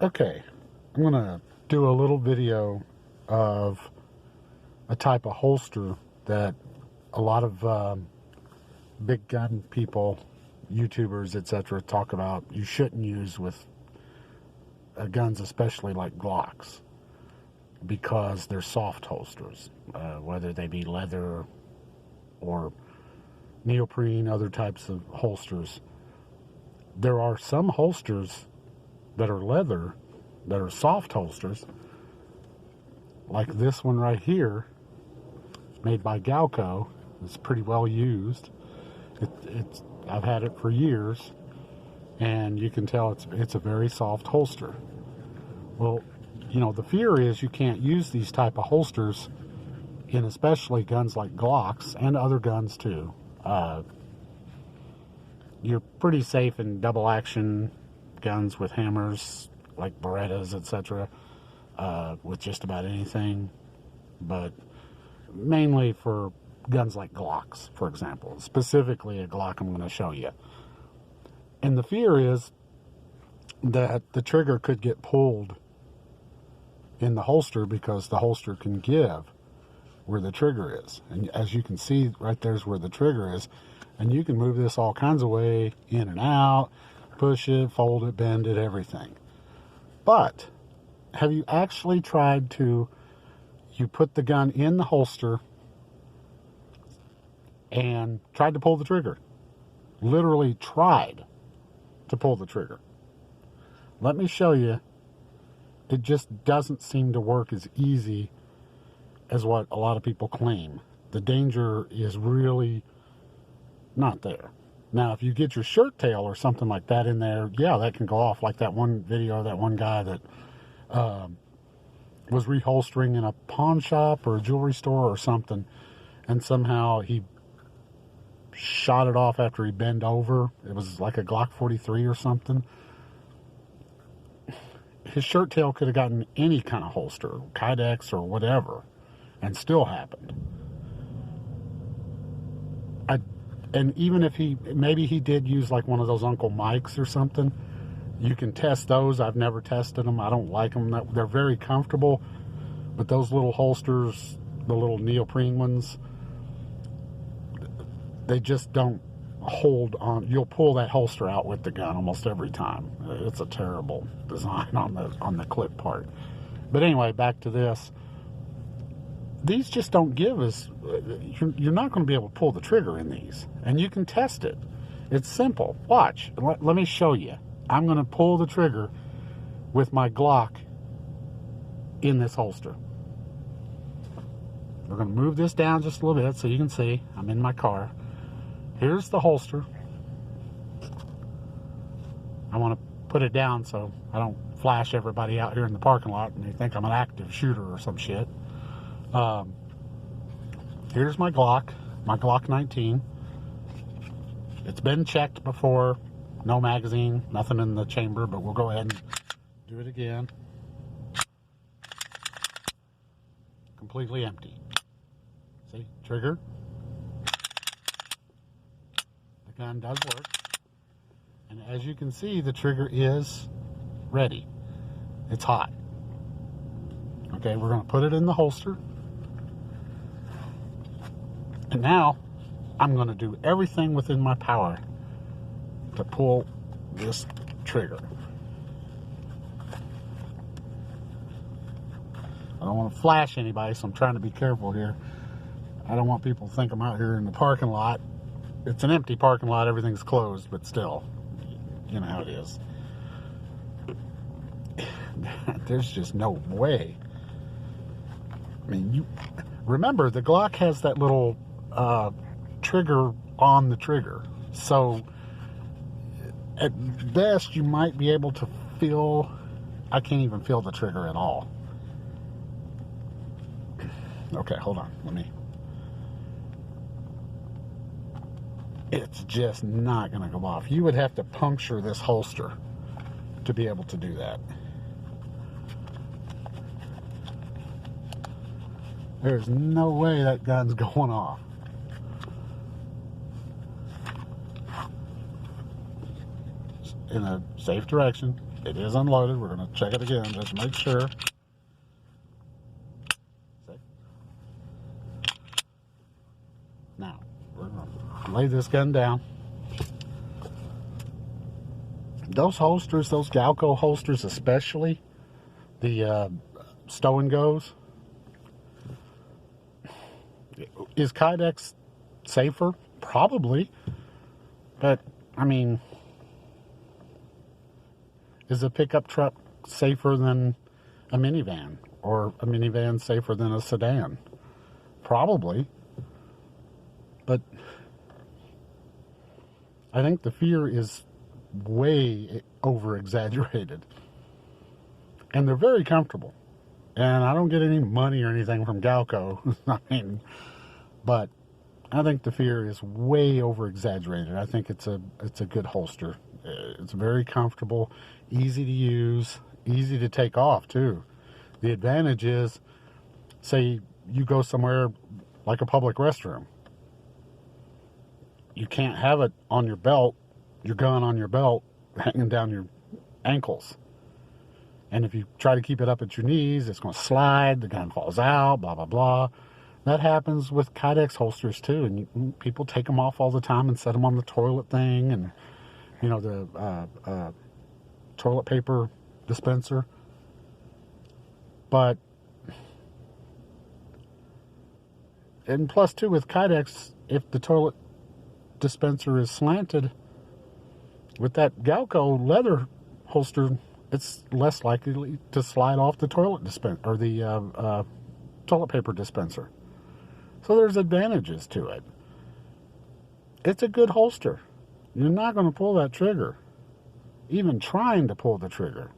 Okay, I'm going to do a little video of a type of holster that a lot of big gun people, YouTubers, etc. talk about you shouldn't use with guns, especially like Glocks, because they're soft holsters, whether they be leather or neoprene, other types of holsters. There are some holsters that are leather, that are soft holsters, like this one right here, made by Galco. It's pretty well used. I've had it for years, and you can tell it's a very soft holster. Well, you know, the fear is you can't use these type of holsters in especially guns like Glocks and other guns too. You're pretty safe in double action guns with hammers like Berettas, etc., with just about anything, but mainly for guns like Glocks, for example, specifically a Glock I'm going to show you. And the fear is that the trigger could get pulled in the holster because the holster can give where the trigger is. And as you can see, right there's where the trigger is. And you can move this all kinds of way, in and out, push it, fold it, bend it, everything. But have you actually tried to, you put the gun in the holster and tried to pull the trigger? Literally tried to pull the trigger. Let me show you. It just doesn't seem to work as easy as what a lot of people claim. The danger is really not there. Now, if you get your shirt tail or something like that in there, yeah, that can go off. Like that one video, that one guy that was reholstering in a pawn shop or a jewelry store or something, and somehow he shot it off after he bent over. It was like a Glock 43 or something. His shirt tail could have gotten any kind of holster, Kydex or whatever, and still happened. And even if maybe he did use like one of those Uncle Mikes or something, you can test those. I've never tested them. I don't like them. They're very comfortable, but those little holsters, the little neoprene ones, they just don't hold on. You'll pull that holster out with the gun almost every time. It's a terrible design on the clip part. But anyway, back to this. These just don't give us, you're not going to be able to pull the trigger in these. And you can test it. It's simple. Watch. Let me show you. I'm going to pull the trigger with my Glock in this holster. We're going to move this down just a little bit so you can see. I'm in my car. Here's the holster. I want to put it down so I don't flash everybody out here in the parking lot and they think I'm an active shooter or some shit. Here's my Glock 19. It's been checked before. No magazine, nothing in the chamber, but we'll go ahead and do it again. Completely empty. See, trigger. The gun does work. And as you can see, the trigger is ready. It's hot. Okay, we're going to put it in the holster. And now, I'm going to do everything within my power to pull this trigger. I don't want to flash anybody, so I'm trying to be careful here. I don't want people to think I'm out here in the parking lot. It's an empty parking lot, everything's closed, but still, you know how it is. There's just no way. I mean, you remember the Glock has that little trigger on the trigger, so at best you might be able to feel. I can't even feel the trigger at all. Okay, hold on, it's just not going to go off. You would have to puncture this holster to be able to do that. There's no way that gun's going off. in a safe direction. It is unloaded. We're going to check it again just to make sure. Now, we're going to lay this gun down. Those holsters, those Galco holsters especially, the stow and goes, is Kydex safer? Probably. But, I mean, is a pickup truck safer than a minivan? Or a minivan safer than a sedan? Probably. But I think the fear is way over-exaggerated. And they're very comfortable. And I don't get any money or anything from Galco. I mean, but I think the fear is way over-exaggerated. I think it's a good holster. It's very comfortable, easy to use, easy to take off too. The advantage is, say you go somewhere like a public restroom. You can't have it on your belt, your gun on your belt, hanging down your ankles. And if you try to keep it up at your knees, it's going to slide, the gun falls out, blah, blah, blah. That happens with Kydex holsters too, and people take them off all the time and set them on the toilet thing, and you know, the toilet paper dispenser. But, and plus too, with Kydex, if the toilet dispenser is slanted, with that Galco leather holster, it's less likely to slide off the toilet dispenser or the toilet paper dispenser. So there's advantages to it. It's a good holster. You're not going to pull that trigger, even trying to pull the trigger.